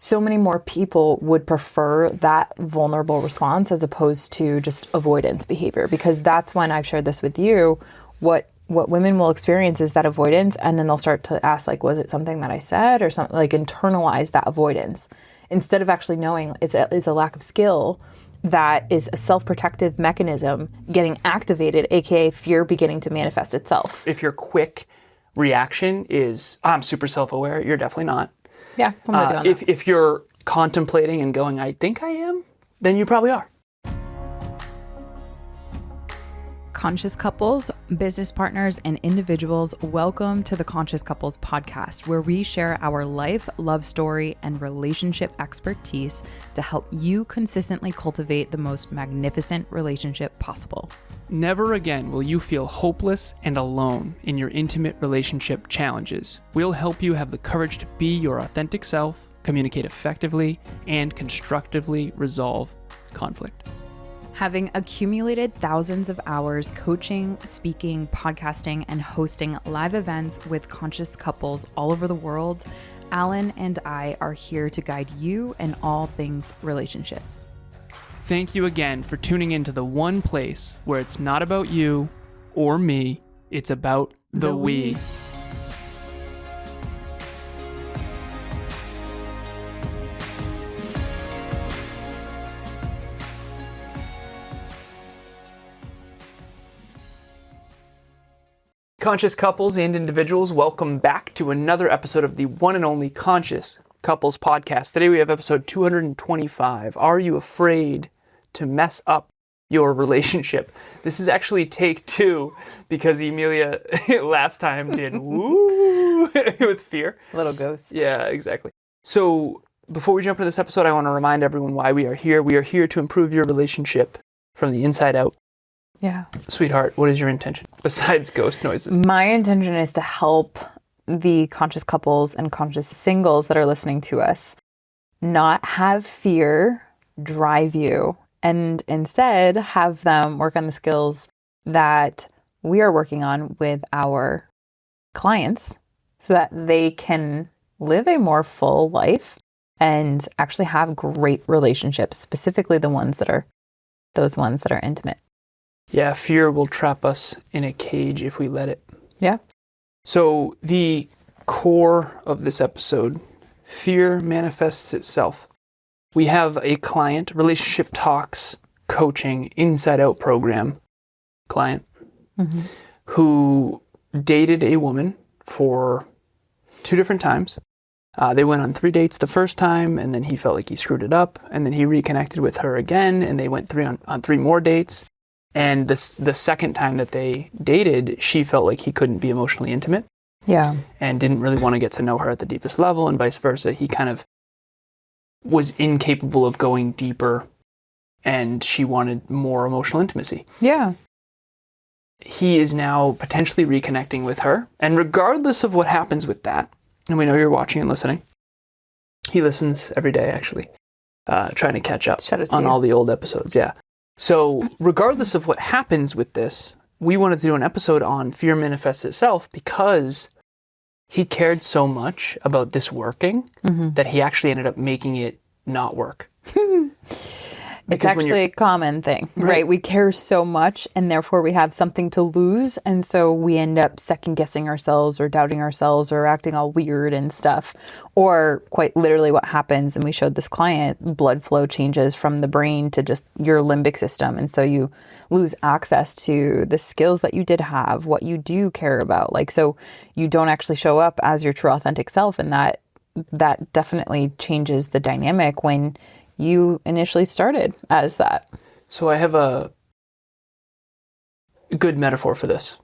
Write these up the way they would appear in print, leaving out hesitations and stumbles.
so many more people would prefer that vulnerable response as opposed to just avoidance behavior, because that's when I've shared this with you. What women will experience is that avoidance, and then they'll start to ask, like, was it something that I said, or something, like internalize that avoidance instead of actually knowing it's a lack of skill that is a self-protective mechanism getting activated, aka fear beginning to manifest itself. If your quick reaction is, I'm super self-aware, you're definitely not. Yeah, I'm with you on that. If you're contemplating and going, I think I am, then you probably are. Conscious couples, business partners, and individuals, welcome to the Conscious Couples podcast, where we share our life, love story, and relationship expertise to help you consistently cultivate the most magnificent relationship possible. Never again will you feel hopeless and alone in your intimate relationship challenges. We'll help you have the courage to be your authentic self, communicate effectively, and constructively resolve conflict. Having accumulated thousands of hours coaching, speaking, podcasting, and hosting live events with conscious couples all over the world, Alan and I are here to guide you in all things relationships. Thank you again for tuning into the one place where it's not about you or me, it's about the we. Conscious couples and individuals, welcome back to another episode of the one and only Conscious Couples podcast. Today we have episode 225. Are you afraid to mess up your relationship? This is actually take 2 because Emilia last time did woo with fear. Little ghost. Yeah, exactly. So before we jump into this episode, I want to remind everyone why we are here. We are here to improve your relationship from the inside out. Yeah. Sweetheart, what is your intention besides ghost noises? My intention is to help the conscious couples and conscious singles that are listening to us not have fear drive you, and instead have them work on the skills that we are working on with our clients so that they can live a more full life and actually have great relationships, specifically the ones that are intimate. Yeah, fear will trap us in a cage if we let it. Yeah. So the core of this episode, fear manifests itself. We have a client, Relationship Talks Coaching Inside Out program client, who dated a woman for 2 different times. They went on 3 dates the first time, and then he felt like he screwed it up, and then he reconnected with her again, and they went on 3 more dates. And the second time that they dated, she felt like he couldn't be emotionally intimate. Yeah. And didn't really want to get to know her at the deepest level, and vice versa. He kind of was incapable of going deeper, and she wanted more emotional intimacy. Yeah. He is now potentially reconnecting with her, and regardless of what happens with that, and we know you're watching and listening, he listens every day, actually, trying to catch up on all the old episodes. Yeah. So regardless of what happens with this, we wanted to do an episode on fear manifests itself because he cared so much about this working that he actually ended up making it not work. It's actually a common thing, right? We care so much, and therefore we have something to lose, and so we end up second-guessing ourselves or doubting ourselves or acting all weird and stuff. Or quite literally what happens, and we showed this client, blood flow changes from the brain to just your limbic system, and so you lose access to the skills that you did have, what you do care about. Like, so you don't actually show up as your true authentic self, and that definitely changes the dynamic when you initially started as that. So I have a good metaphor for this.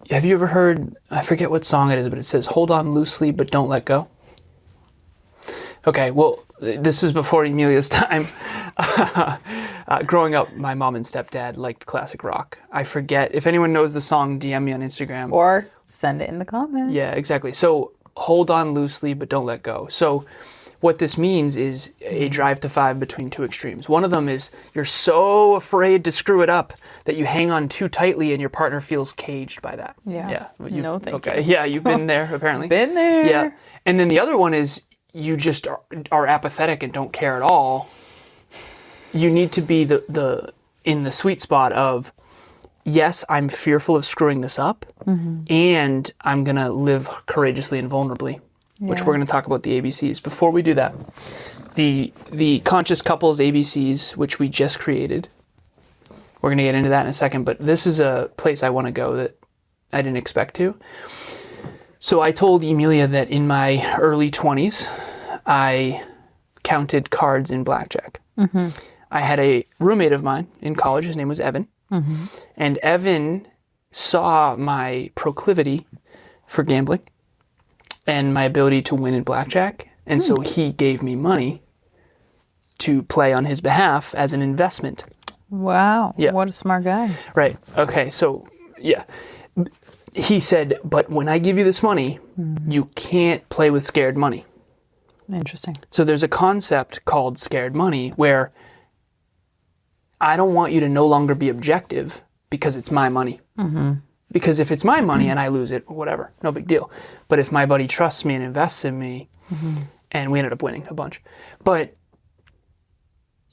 Have you ever heard, I forget what song it is, but it says, hold on loosely, but don't let go? Okay, well, this is before Emilia's time. Growing up, my mom and stepdad liked classic rock. I forget, if anyone knows the song, DM me on Instagram. Or send it in the comments. Yeah, exactly. So hold on loosely, but don't let go. So what this means is a drive to 5 between 2 extremes. One of them is you're so afraid to screw it up that you hang on too tightly and your partner feels caged by that. Yeah. No, thank you. Okay. Yeah, you've been there apparently. Been there. Yeah. And then the other one is you just are apathetic and don't care at all. You need to be in the sweet spot of, yes, I'm fearful of screwing this up, and I'm going to live courageously and vulnerably, which we're going to talk about the ABCs. Before we do that, the Conscious Couples ABCs, which we just created, we're going to get into that in a second, but this is a place I want to go that I didn't expect to. So I told Emilia that in my early 20s, I counted cards in blackjack. I had a roommate of mine in college. His name was Evan. And Evan saw my proclivity for gambling and my ability to win in blackjack. And so he gave me money to play on his behalf as an investment. Wow. Yeah. What a smart guy. Right. Okay. So, yeah. He said, but when I give you this money, you can't play with scared money. Interesting. So there's a concept called scared money where I don't want you to no longer be objective because it's my money. Because if it's my money and I lose it, whatever, no big deal. But if my buddy trusts me and invests in me, and we ended up winning a bunch, but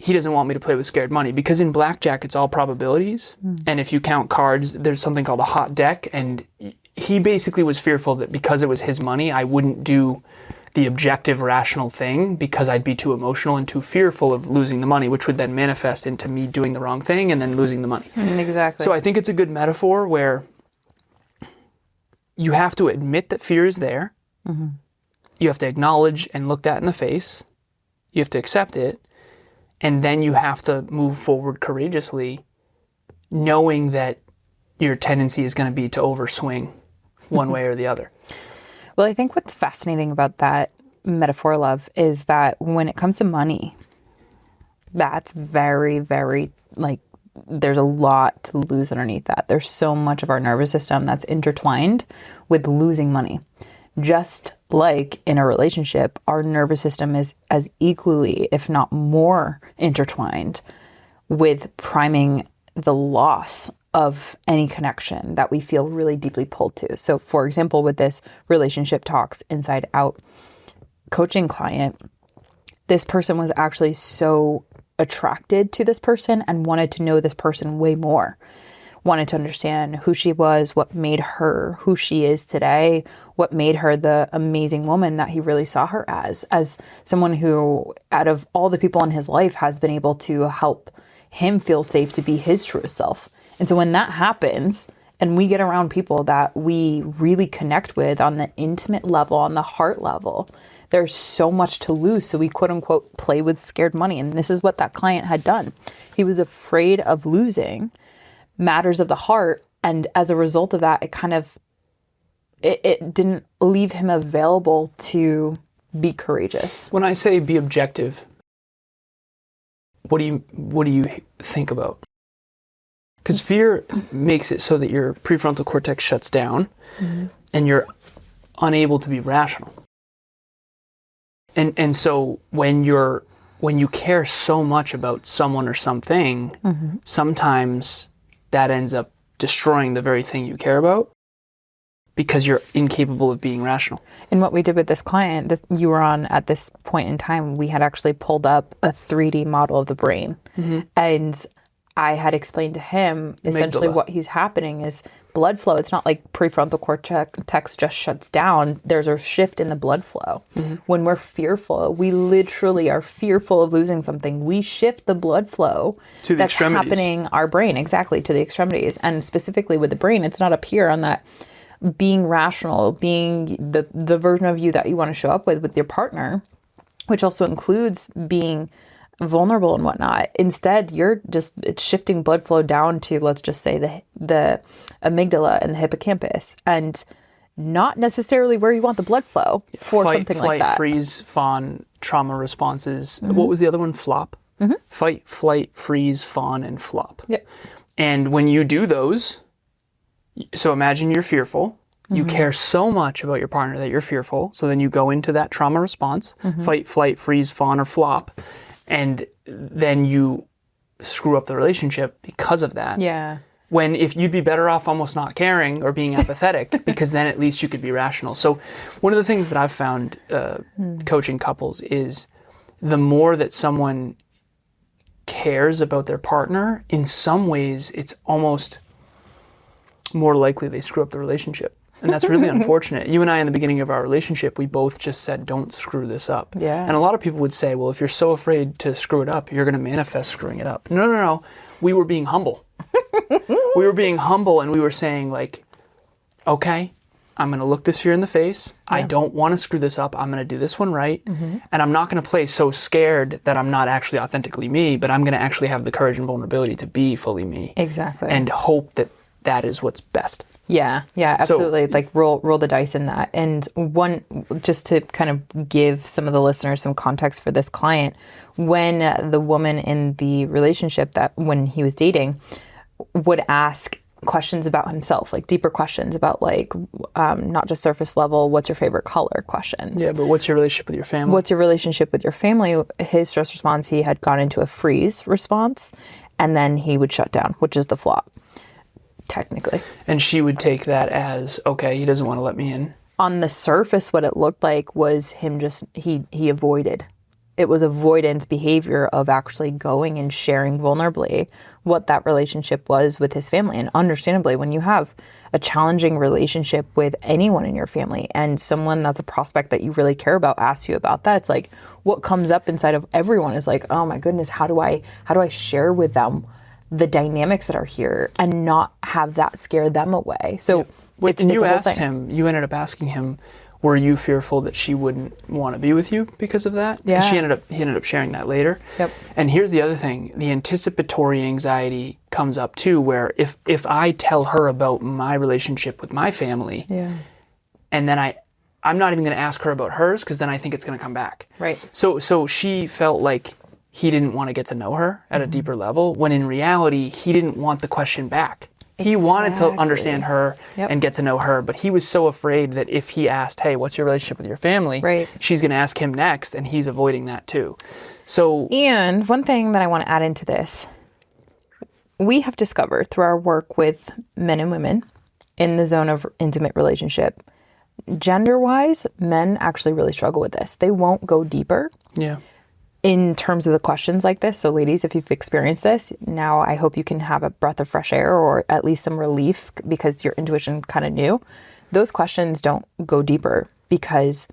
he doesn't want me to play with scared money because in blackjack, it's all probabilities. And if you count cards, there's something called a hot deck. And he basically was fearful that because it was his money, I wouldn't do the objective, rational thing because I'd be too emotional and too fearful of losing the money, which would then manifest into me doing the wrong thing and then losing the money. Exactly. So I think it's a good metaphor where you have to admit that fear is there. You have to acknowledge and look that in the face. You have to accept it. And then you have to move forward courageously, knowing that your tendency is going to be to overswing one way or the other. Well, I think what's fascinating about that metaphor, love, is that when it comes to money, that's very, very, like, there's a lot to lose underneath that. There's so much of our nervous system that's intertwined with losing money. Just like in a relationship, our nervous system is as equally, if not more, intertwined with priming the loss of any connection that we feel really deeply pulled to. So, for example, with this Relationship Talks Inside Out coaching client, this person was actually so attracted to this person and wanted to know this person way more. Wanted to understand who she was, what made her who she is today, what made her the amazing woman that he really saw her as someone who, out of all the people in his life, has been able to help him feel safe to be his truest self. And so when that happens, and we get around people that we really connect with on the intimate level, on the heart level, there's so much to lose. So we quote unquote play with scared money. And this is what that client had done. He was afraid of losing matters of the heart, and as a result of that, it didn't leave him available to be courageous. When I say be objective, what do you think about? Because fear makes it so that your prefrontal cortex shuts down and you're unable to be rational. And so when you care so much about someone or something, sometimes that ends up destroying the very thing you care about because you're incapable of being rational. And what we did with this client that you were on at this point in time, we had actually pulled up a 3D model of the brain. And I had explained to him essentially what he's happening is blood flow. It's not like prefrontal cortex just shuts down. There's a shift in the blood flow. When we're fearful, we literally are fearful of losing something. We shift the blood flow to the that's extremities. Happening our brain, exactly, to the extremities. And specifically with the brain, it's not up here on that being rational, being the version of you that you want to show up with your partner, which also includes being vulnerable and whatnot. Instead, it's shifting blood flow down to, let's just say, the amygdala and the hippocampus, and not necessarily where you want the blood flow for something like that. Fight, freeze, fawn, trauma responses. What was the other one? Flop. Fight, flight, freeze, fawn, and flop. Yeah. And when you do those, so imagine you're fearful. You care so much about your partner that you're fearful. So then you go into that trauma response, fight, flight, freeze, fawn, or flop. And then you screw up the relationship because of that. Yeah. When if you'd be better off almost not caring or being apathetic, because then at least you could be rational. So one of the things that I've found coaching couples is the more that someone cares about their partner, in some ways it's almost more likely they screw up the relationship. And that's really unfortunate. You and I, in the beginning of our relationship, we both just said, don't screw this up. Yeah. And a lot of people would say, well, if you're so afraid to screw it up, you're going to manifest screwing it up. No. We were being humble. We were being humble, and we were saying, like, okay, I'm going to look this fear in the face. Yeah. I don't want to screw this up. I'm going to do this one right. Mm-hmm. And I'm not going to play so scared that I'm not actually authentically me, but I'm going to actually have the courage and vulnerability to be fully me. Exactly. And hope that that is what's best. Yeah, absolutely. So, like roll the dice in that. And one, just to kind of give some of the listeners some context for this client, when the woman in the relationship that when he was dating would ask questions about himself, like deeper questions about like not just surface level, what's your favorite color questions. Yeah, but what's your relationship with your family? What's your relationship with your family? His stress response, he had gone into a freeze response, and then he would shut down, which is the flop. Technically. And she would take that as, okay, he doesn't want to let me in. On the surface, what it looked like was him just, he avoided. It was avoidance behavior of actually going and sharing vulnerably what that relationship was with his family. And understandably, when you have a challenging relationship with anyone in your family and someone that's a prospect that you really care about asks you about that, it's like what comes up inside of everyone is like, oh my goodness, how do I share with them the dynamics that are here and not have that scare them away. So and you asked him, you ended up asking him, were you fearful that she wouldn't want to be with you because of that? Yeah. Because he ended up sharing that later. Yep. And here's the other thing, the anticipatory anxiety comes up too, where if I tell her about my relationship with my family, and then I'm not even going to ask her about hers, because then I think it's going to come back. Right. So she felt like he didn't want to get to know her at a deeper level, when in reality, he didn't want the question back. He wanted to understand her and get to know her, but he was so afraid that if he asked, hey, what's your relationship with your family? Right. She's going to ask him next, and he's avoiding that too. So, and one thing that I want to add into this, we have discovered through our work with men and women in the zone of intimate relationship, gender-wise, men actually really struggle with this. They won't go deeper. Yeah. In terms of the questions like this. So ladies, if you've experienced this, now I hope you can have a breath of fresh air or at least some relief because your intuition kind of knew. Those questions don't go deeper because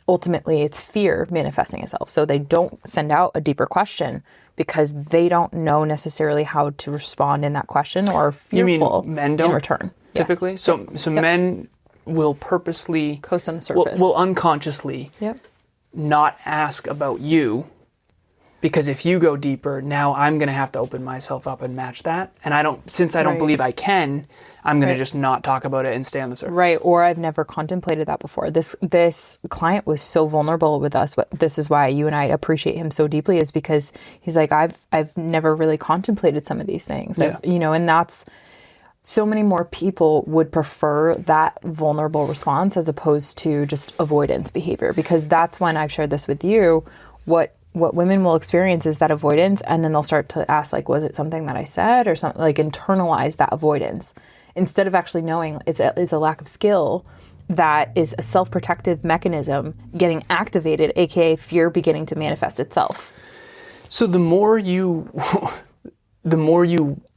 ultimately it's fear manifesting itself. So they don't send out a deeper question because they don't know necessarily how to respond in that question or are fearful men don't in return. Typically? Yes. So men will purposely coast on the surface. Will unconsciously not ask about you, because if you go deeper, now I'm going to have to open myself up and match that. And I don't believe I can, I'm going to just not talk about it and stay on the surface. Right. Or I've never contemplated that before. This client was so vulnerable with us. But this is why you and I appreciate him so deeply, is because he's like, I've never really contemplated some of these things. Yeah. And that's, so many more people would prefer that vulnerable response as opposed to just avoidance behavior, because that's when I've shared this with you. What women will experience is that avoidance, and then they'll start to ask, like, was it something that I said or something, like internalize that avoidance instead of actually knowing it's a lack of skill that is a self-protective mechanism getting activated, aka fear beginning to manifest itself. So the more you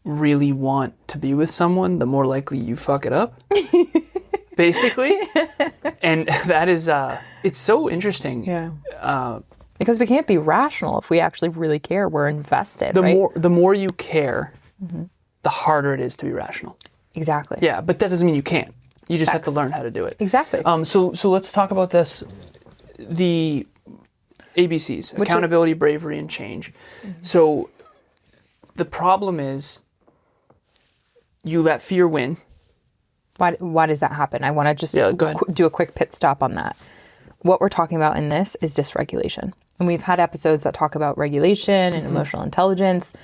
really want to be with someone, the more likely you fuck it up, basically. And that is, it's so interesting. Yeah. Because we can't be rational if we actually really care. We're invested, right? The more you care, the harder it is to be rational. Exactly. Yeah, but that doesn't mean you can't. You just have to learn how to do it. Exactly. So let's talk about this. The ABCs, accountability, bravery, and change. So the problem is you let fear win. Why does that happen? I want to just do a quick pit stop on that. What we're talking about in this is dysregulation. And we've had episodes that talk about regulation and emotional intelligence.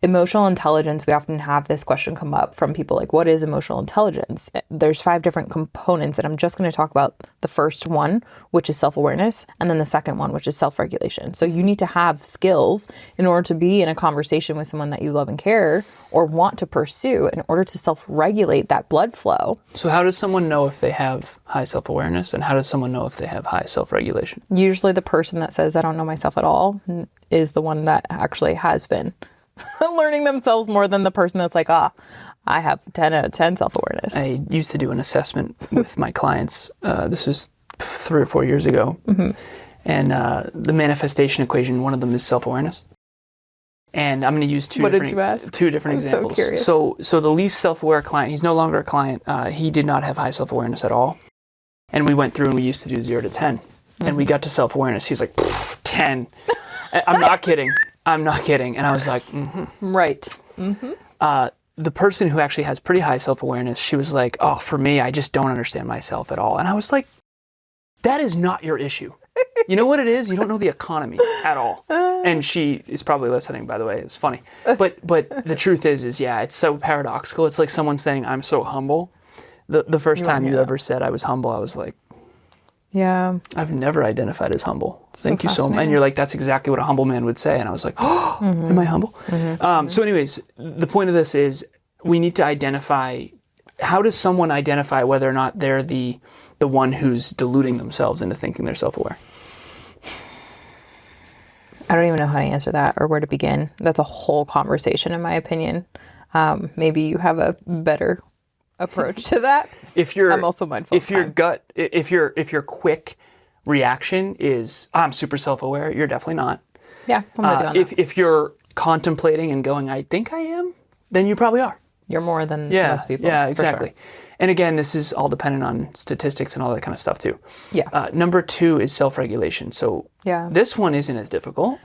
emotional intelligence, we often have this question come up from people like, what is emotional intelligence? There's 5 different components, and I'm just going to talk about the first one, which is self-awareness, and then the second one, which is self-regulation. So you need to have skills in order to be in a conversation with someone that you love and care or want to pursue in order to self-regulate that blood flow. So how does someone know if they have high self-awareness, and how does someone know if they have high self-regulation? Usually the person that says, I don't know myself at all, is the one that actually has been learning themselves more than the person that's like, I have 10 out of 10 self-awareness. I used to do an assessment with my clients. This was 3 or 4 years ago. Mm-hmm. And the manifestation equation, one of them is self-awareness. And I'm going to use two different examples. So curious. So the least self-aware client, he's no longer a client. He did not have high self-awareness at all. And we went through and we used to do 0 to 10. Mm-hmm. And we got to self-awareness. He's like, 10. I'm not kidding. And I was like, Right. Mm-hmm. The person who actually has pretty high self-awareness, she was like, oh, for me, I just don't understand myself at all. And I was like, that is not your issue. You know what it is? You don't know the economy at all. And she is probably listening, by the way. It's funny. But the truth is yeah, it's so paradoxical. It's like someone saying, I'm so humble. The first time you ever said I was humble, I was like, yeah, I've never identified as humble. Thank you so much. And you're like, that's exactly what a humble man would say. And I was like, oh, am I humble? Mm-hmm. So anyways, the point of this is we need to identify, how does someone identify whether or not they're the one who's deluding themselves into thinking they're self-aware? I don't even know how to answer that or where to begin. That's a whole conversation, in my opinion. Maybe you have a better approach to that. I'm also mindful. If your quick reaction is, I'm super self-aware, you're definitely not. Yeah, I'm with you on that. If you're contemplating and going, I think I am, then you probably are. You're more than most people. Yeah, exactly. Sure. And again, this is all dependent on statistics and all that kind of stuff too. Yeah. Number 2 is self-regulation. So this one isn't as difficult.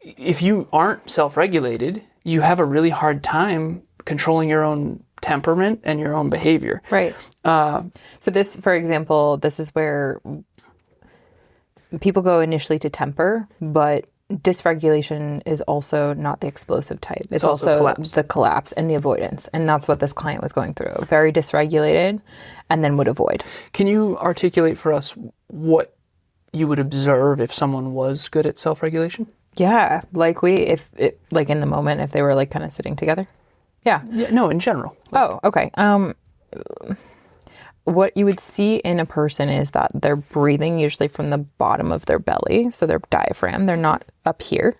If you aren't self-regulated, you have a really hard time controlling your own temperament and your own behavior. Right. So this, for example, this is where people go initially to temper, but dysregulation is also not the explosive type. It's also the collapse and the avoidance. And that's what this client was going through. Very dysregulated and then would avoid. Can you articulate for us what you would observe if someone was good at self-regulation? Yeah, likely if it, like in the moment, if they were like kind of sitting together. Yeah. No, in general. Okay. What you would see in a person is that they're breathing usually from the bottom of their belly, so their diaphragm. They're not up here.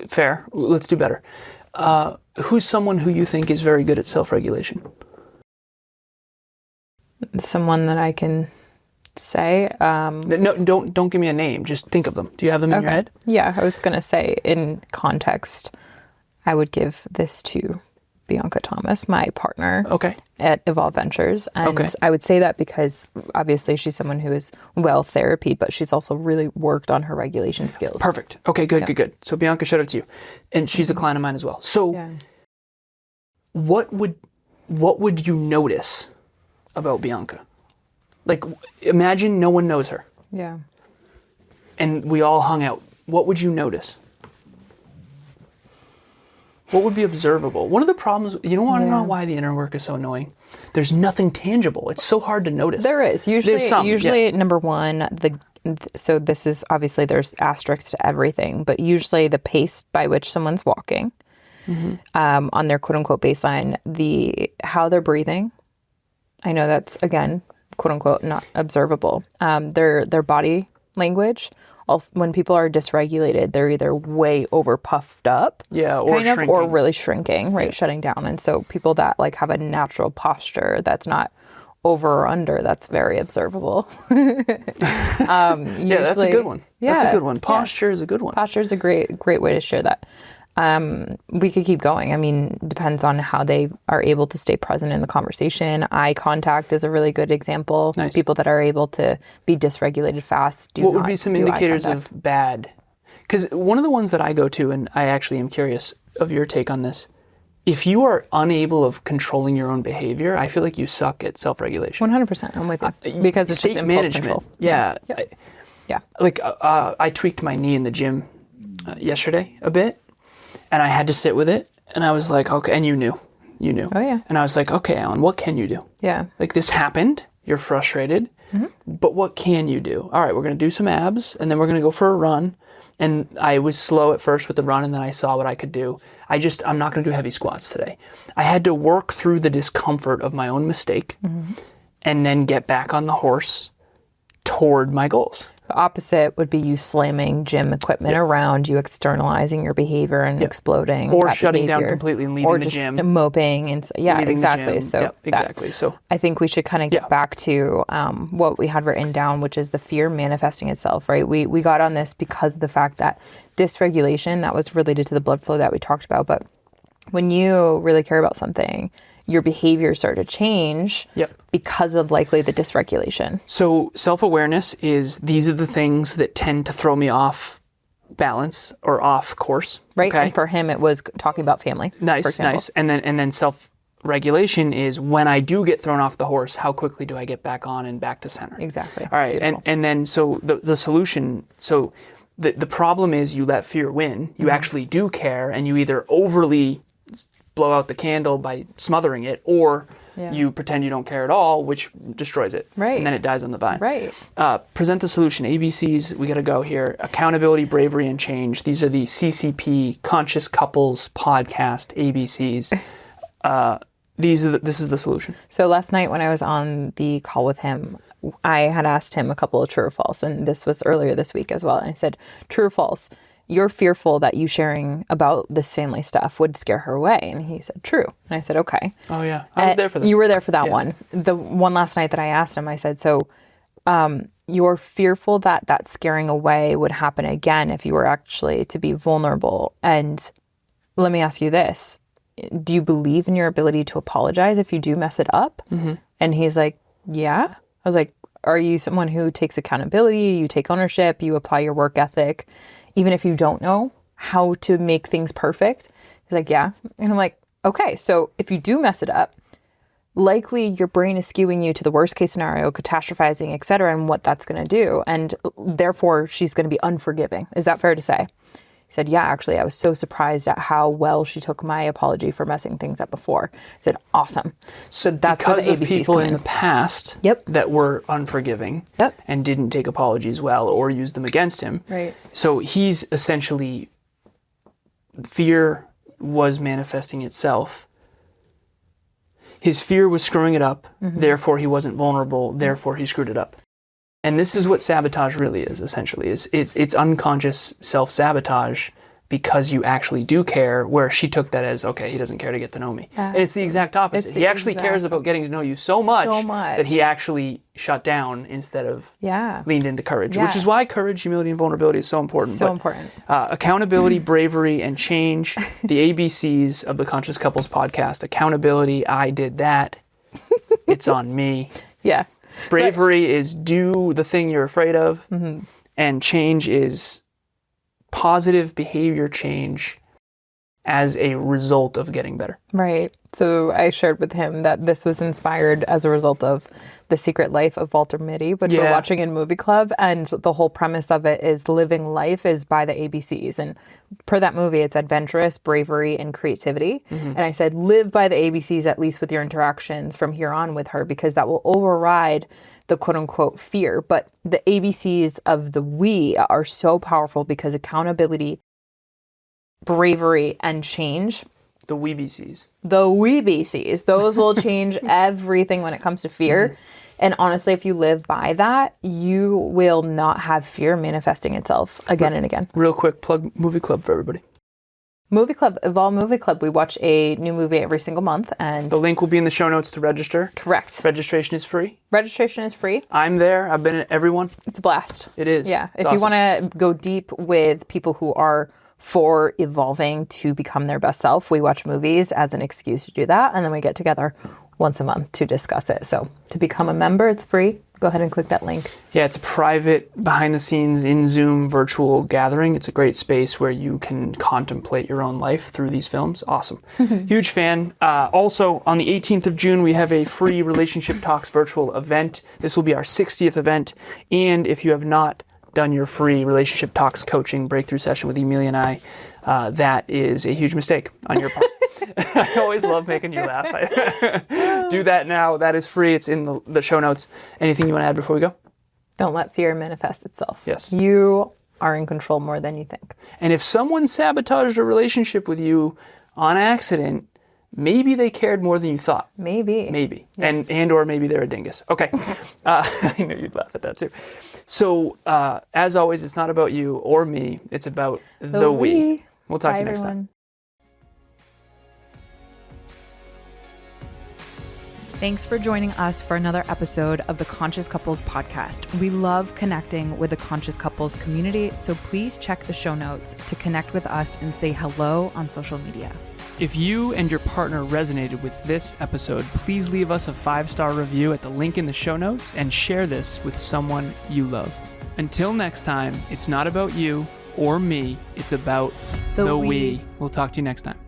Fair. Let's do better. Who's someone who you think is very good at self-regulation? Someone that I can say. No, don't give me a name. Just think of them. Do you have them in your head? Yeah, I was going to say in context, I would give this to Bianca Thomas, my partner at Evolve Ventures. And I would say that because obviously she's someone who is well therapied, but she's also really worked on her regulation skills. Perfect. Okay, good. So Bianca, shout out to you. And she's a client of mine as well. So what would you notice about Bianca? Like, imagine no one knows her. Yeah. And we all hung out. What would you notice? What would be observable? One of the problems, you don't want to know why the inner work is so annoying. There's nothing tangible. It's so hard to notice. There is. Usually number one, so this is obviously there's asterisks to everything, but usually the pace by which someone's walking on their quote unquote baseline, how they're breathing. I know that's, again, quote unquote, not observable. Their body language. Also, when people are dysregulated, they're either way over puffed up, or shrinking, or really shrinking, right, shutting down. And so people that like have a natural posture that's not over or under, that's very observable. That's a good one. That's a good one. Posture is a good one. Posture is a great way to share that. We could keep going. I mean, depends on how they are able to stay present in the conversation. Eye contact is a really good example. Nice. People that are able to be dysregulated fast What would be some indicators of bad? Because one of the ones that I go to, and I actually am curious of your take on this, if you are unable of controlling your own behavior, I feel like you suck at self-regulation. 100%. I'm with you. Because it's just impulse control. Yeah. Like I tweaked my knee in the gym yesterday a bit. And I had to sit with it. And I was like, okay, and you knew. Oh, yeah. And I was like, okay, Alan, what can you do? Yeah. Like, this happened. You're frustrated. But what can you do? All right, we're going to do some abs, and then we're going to go for a run. And I was slow at first with the run, and then I saw what I could do. I'm not going to do heavy squats today. I had to work through the discomfort of my own mistake and then get back on the horse toward my goals. The opposite would be you slamming gym equipment around, you externalizing your behavior and exploding. Or shutting down completely and leaving the gym. Or just moping. And exactly. So exactly. So I think we should kind of get back to what we had written down, which is the fear manifesting itself, right? We got on this because of the fact that dysregulation, that was related to the blood flow that we talked about. But when you really care about something, your behaviors start to change because of likely the dysregulation. So self-awareness is, these are the things that tend to throw me off balance or off course. Right. Okay? And for him, it was talking about family. Nice. And then self-regulation is, when I do get thrown off the horse, how quickly do I get back on and back to center? Exactly. All right. And then so the solution, so the problem is, you let fear win. You actually do care, and you either overly blow out the candle by smothering it, or you pretend you don't care at all, which destroys it. Right. And then it dies on the vine. Right. Present the solution. ABCs, we got to go here. Accountability, bravery, and change. These are the CCP, Conscious Couples Podcast, ABCs. This is the solution. So last night when I was on the call with him, I had asked him a couple of true or false, and this was earlier this week as well. And I said, true or false? You're fearful that you sharing about this family stuff would scare her away. And he said, true. And I said, okay. Oh, yeah. I was there for this. You were there for that one. The one last night that I asked him, I said, so you're fearful that that scaring away would happen again if you were actually to be vulnerable. And let me ask you this. Do you believe in your ability to apologize if you do mess it up? And he's like, yeah. I was like, are you someone who takes accountability? You take ownership, you apply your work ethic, even if you don't know how to make things perfect? He's like, yeah. And I'm like, okay, so if you do mess it up, likely your brain is skewing you to the worst case scenario, catastrophizing, et cetera, and what that's going to do. And therefore, she's going to be unforgiving. Is that fair to say? He said, yeah, actually, I was so surprised at how well she took my apology for messing things up before. I said, awesome. So that's because what the of ABCs people in the past that were unforgiving and didn't take apologies well or use them against him. Right. So he's essentially, fear was manifesting itself. His fear was screwing it up. Therefore, he wasn't vulnerable. Therefore, he screwed it up. And this is what sabotage really is, essentially. It's unconscious self-sabotage because you actually do care, where she took that as, okay, he doesn't care to get to know me. And it's the exact opposite. He actually cares about getting to know you so much that he actually shut down instead of leaned into courage, which is why courage, humility, and vulnerability is so important. Important. Accountability, bravery, and change, the ABCs of the Conscious Couples podcast. Accountability, I did that. It's on me. Yeah. Bravery is do the thing you're afraid of, and change is positive behavior change as a result of getting better. Right. So I shared with him that this was inspired as a result of The Secret Life of Walter Mitty, which we're watching in Movie Club. And the whole premise of it is living life is by the ABCs. And per that movie, it's adventurous, bravery, and creativity. And I said, live by the ABCs, at least with your interactions from here on with her, because that will override the quote unquote fear. But the ABCs of the we are so powerful because accountability, bravery, and change. The WeBCs. The WeBCs. Those will change everything when it comes to fear. And honestly, if you live by that, you will not have fear manifesting itself again and again. Real quick, plug Movie Club for everybody. Movie Club, Evolve Movie Club. We watch a new movie every single month. And the link will be in the show notes to register. Correct. Registration is free. Registration is free. I'm there. I've been at every one. It's a blast. It is. Yeah. It's if you want to go deep with people who are for evolving to become their best self, we watch movies as an excuse to do that. And then we get together once a month to discuss it. So to become a member, it's free. Go ahead and click that link. Yeah, it's a private, behind-the-scenes, in-Zoom virtual gathering. It's a great space where you can contemplate your own life through these films. Awesome. Huge fan. Also, on the 18th of June, we have a free Relationship Talks virtual event. This will be our 60th event. And if you have not done your free Relationship Talks coaching breakthrough session with Emilia and I, that is a huge mistake on your part. I always love making you laugh. Do that now. That is free. It's in the show notes. Anything you want to add before we go? Don't let fear manifest itself. Yes. You are in control more than you think. And if someone sabotaged a relationship with you on accident, maybe they cared more than you thought. Maybe. Yes. And or maybe they're a dingus. Okay. I know you'd laugh at that too. So as always, it's not about you or me. It's about the we. We'll talk to you next time. Thanks for joining us for another episode of the Conscious Couples podcast. We love connecting with the Conscious Couples community, so please check the show notes to connect with us and say hello on social media. If you and your partner resonated with this episode, please leave us a 5-star review at the link in the show notes and share this with someone you love. Until next time, it's not about you or me, it's about the we. We'll talk to you next time.